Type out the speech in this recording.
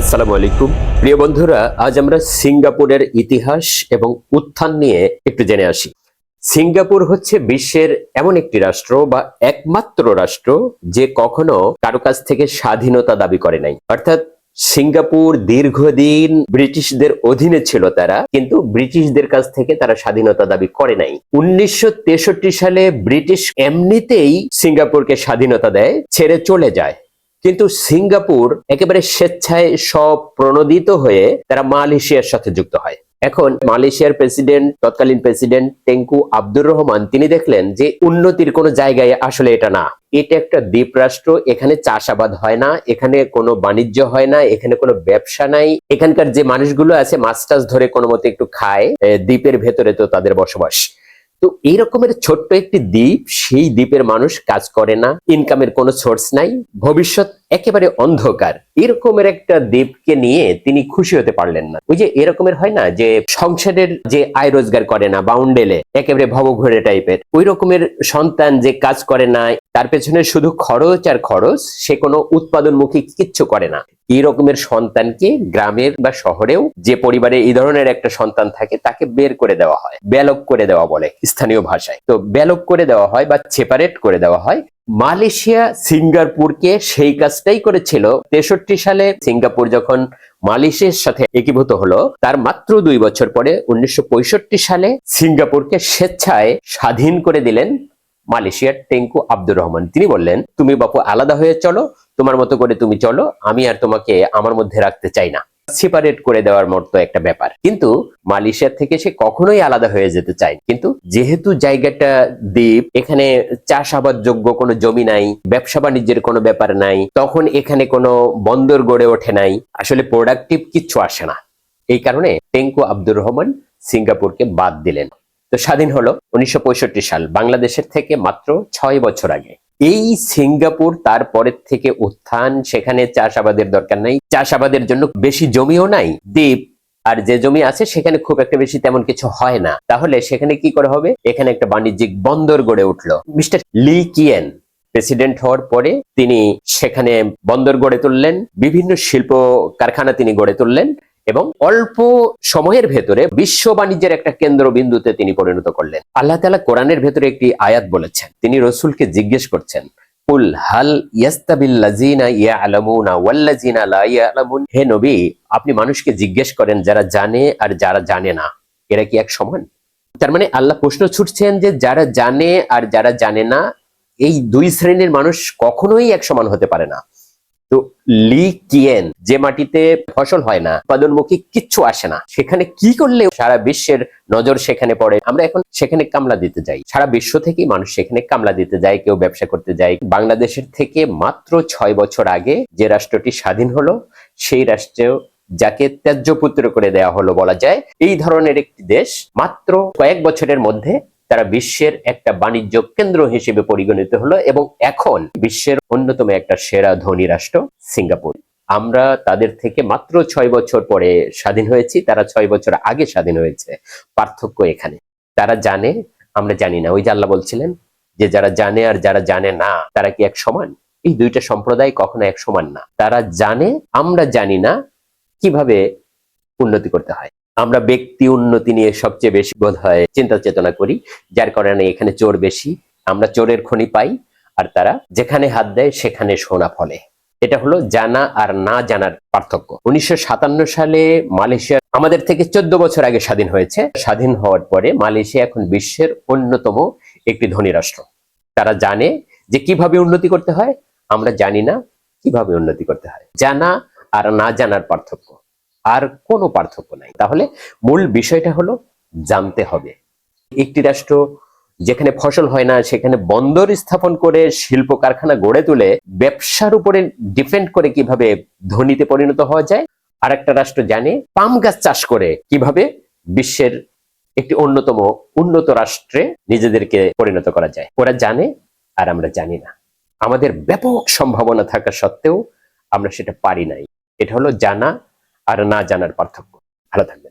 আসসালামু আলাইকুম প্রিয় বন্ধুরা, আজ আমরা সিঙ্গাপুরের ইতিহাস এবং উত্থান নিয়ে একটু জেনে আসি। সিঙ্গাপুর হচ্ছে বিশ্বের এমন একটি রাষ্ট্র বা একমাত্র রাষ্ট্র যে কখনো কারো কাছ থেকে স্বাধীনতা দাবি করে নাই। অর্থাৎ সিঙ্গাপুর দীর্ঘদিন ব্রিটিশদের অধীনে ছিল তারা, কিন্তু ব্রিটিশদের কাছ থেকে তারা স্বাধীনতা দাবি করে নাই। 1963 সালে ব্রিটিশ এমনিতেই সিঙ্গাপুরকে স্বাধীনতা দেয়, ছেড়ে চলে যায়। কিন্তু সিঙ্গাপুর একেবারে স্বেচ্ছায় স্বপ্রণোদিত হয়ে তারা মালয়েশিয়ার সাথে যুক্ত হয়। এখন মালয়েশিয়ার প্রেসিডেন্ট, তৎকালীন প্রেসিডেন্ট টেঙ্কু আব্দুর রহমান, তিনি দেখলেন যে উন্নতির কোনো জায়গায় আসলে এটা না, এটা একটা দ্বীপ রাষ্ট্র, এখানে চাষাবাদ হয় না, এখানে কোনো বাণিজ্য হয় না, এখানে কোনো ব্যবসা নাই, এখানকার যে মানুষগুলো আছে মাছ টাছ ধরে কোনো মতে একটু খায়, দ্বীপের ভেতরে তো তাদের বসবাস। তো এই রকমের ছোট্ট একটি দ্বীপ, সেই দ্বীপের মানুষ কাজ করে না, ইনকামের কোনো সোর্স নাই, ভবিষ্যৎ একেবারে অন্ধকার। এরকমের একটা দ্বীপকে নিয়ে তিনি খুশি হতে পারলেন না। ওই যে এরকমের হয় না যে সংসারের যে আয় রোজগার করে না, বাউন্ডেলে একেবারে ভবঘুরে টাইপের, ওই রকমের সন্তান যে কাজ করে না, তার পেছনে শুধু খরচ আর খরচ, সে কোনো উৎপাদনমুখী কিচ্ছু করে না, এই রকমের সন্তানকে গ্রামের বা শহরেও যে পরিবারে এই ধরনের একটা সন্তান থাকে তাকে বের করে দেওয়া হয়, ব্যালক করে দেওয়া বলে স্থানীয় ভাষায়। তো ব্যালক করে দেওয়া হয় বা সেপারেট করে দেওয়া হয়। মালয়েশিয়া সিঙ্গাপুরকে সেই কাজটাই করেছিল। 63 সালে সিঙ্গাপুর যখন মালয়েশিয়ার সাথে একীভূত হলো, তার মাত্র 2 বছর পরে 1965 সালে সিঙ্গাপুরকে স্বেচ্ছায় স্বাধীন করে দিলেন মালয়েশিয়ার টেঙ্কু আব্দুর রহমান। তিনি বললেন, তুমি বাপু আলাদা হয়ে চলো, তোমার মতো করে তুমি চলো, আমি আর তোমাকে আমার মধ্যে রাখতে চাই না। সেপারেট করে দেওয়ার মতো একটা ব্যাপার। কিন্তু মালয়েশিয়া থেকে সে কখনোই আলাদা হয়ে যেতে চায়। কিন্তু যেহেতু জায়গাটা দ্বীপ, এখানে চাষাবাদ যোগ্য কোনো জমি নাই, ব্যবসা বাণিজ্যের কোনো ব্যাপার নাই, তখন এখানে কোনো বন্দর গড়ে ওঠে নাই, আসলে প্রোডাক্টিভ কিচ্ছু আসে না। এই কারণে টেঙ্কু আব্দুর রহমান সিঙ্গাপুরকে বাদ দিলেন। তো স্বাধীন হলো 1965 সাল, বাংলাদেশের থেকে মাত্র 6 বছর আগে। এই সিঙ্গাপুর তারপরের থেকে উত্থান, সেখানে চাষাবাদের দরকার নাই, চাষাবাদের জন্য বেশি জমিও নাই, দ্বীপ, আর যে জমি আছে সেখানে খুব একটা বেশি তেমন কিছু হয় না। তাহলে সেখানে কি করে হবে? এখানে একটা বাণিজ্যিক বন্দর গড়ে উঠলো। মিস্টার লি কিয়েন প্রেসিডেন্ট হওয়ার পরে তিনি সেখানে বন্দর গড়ে তুললেন, বিভিন্ন শিল্প কারখানা তিনি গড়ে তুললেন এবং অল্প সময়ের ভেতরে বিশ্ব বাণিজ্যের একটা কেন্দ্রবিন্দুতে তিনি পরিণত করলেন। আল্লাহ তাআলা কোরআনের ভেতরে একটি আয়াত বলেছেন, তিনি রসুলকে জিজ্ঞেস করছেন, কুল হাল ইয়াস্তাবিল্লাযিনা ইয়ালামুনা ওয়াল্লাযিনা লা ইয়ালামুন, হে নবী, আপনি মানুষকে জিজ্ঞেস করেন যারা জানে আর যারা জানে না, এরা কি এক সমান? তার মানে আল্লাহ প্রশ্ন ছুটছেন যে যারা জানে আর যারা জানে না, এই দুই শ্রেণীর মানুষ কখনোই এক সমান হতে পারে না। তো লি কিয়েন, যে মাটিতে ফসল হয় না, উৎপাদনমুখী কিচ্ছু আসে না, সেখানে কি করলে সারা বিশ্বের নজর সেখানে পড়ে, আমরা এখন সেখানে কামলা দিতে যাই, সারা বিশ্ব থেকেই মানুষ সেখানে কামলা দিতে যায়, কেউ ব্যবসা করতে যায়। বাংলাদেশের থেকে মাত্র 6 বছর আগে যে রাষ্ট্রটি স্বাধীন হলো, সেই রাষ্ট্রেও যাকে ত্যায্য পুত্র করে দেওয়া হলো বলা যায়, এই ধরনের একটি দেশ মাত্র কয়েক বছরের মধ্যে তারা বিশ্বের একটা বাণিজ্য কেন্দ্র হিসেবে পরিগণিত হলো এবং এখন বিশ্বের অন্যতম একটা সেরা ধনী রাষ্ট্র সিঙ্গাপুর। আমরা তাদের থেকে মাত্র 6 বছর পরে স্বাধীন হয়েছি, তারা 6 বছর আগে স্বাধীন হয়েছে। পার্থক্য এখানে, তারা জানে, আমরা জানি না। ওই যে আল্লাহ বলছিলেন যে যারা জানে আর যারা জানে না, তারা কি এক সমান? এই দুইটা সম্প্রদায় কখনো এক সমান না। তারা জানে, আমরা জানি না কিভাবে উন্নতি করতে হয়। আমরা ব্যক্তি উন্নতি নিয়ে সবচেয়ে বেশি বোধ হয় চিন্তা চেতনা করি, যার কারণে এখানে চোর বেশি, আমরা চোরের খনি পাই, আর তারা যেখানে হাত দেয় সেখানে সোনা ফলে। এটা হলো জানা আর না জানার পার্থক্য। 1957 সালে মালয়েশিয়া আমাদের থেকে 14 বছর আগে স্বাধীন হয়েছে। স্বাধীন হওয়ার পরে মালয়েশিয়া এখন বিশ্বের অন্যতম একটি ধনী রাষ্ট্র। তারা জানে যে কিভাবে উন্নতি করতে হয়, আমরা জানি না কিভাবে উন্নতি করতে হয়। জানা আর না জানার পার্থক্য, আর কোনো পার্থক্য নাই। তাহলে মূল বিষয়টা হলো জানতে হবে। একটি রাষ্ট্র যেখানে ফসল হয় না, সেখানে বন্দর স্থাপন করে শিল্প কারখানা গড়ে তুলে ব্যবসার উপরে ডিপেন্ড করে কিভাবে ধনীতে পরিণত হওয়া যায়। আর একটা রাষ্ট্র জানে পাম গাছ চাষ করে কিভাবে বিশ্বের একটি অন্যতম উন্নত রাষ্ট্রে নিজেদেরকে পরিণত করা যায়। ওরা জানে আর আমরা জানি না। আমাদের ব্যাপক সম্ভাবনা থাকা সত্ত্বেও আমরা সেটা পারি নাই। এটা হলো জানা আর না জানার পার্থক্য। ভালো থাকবেন।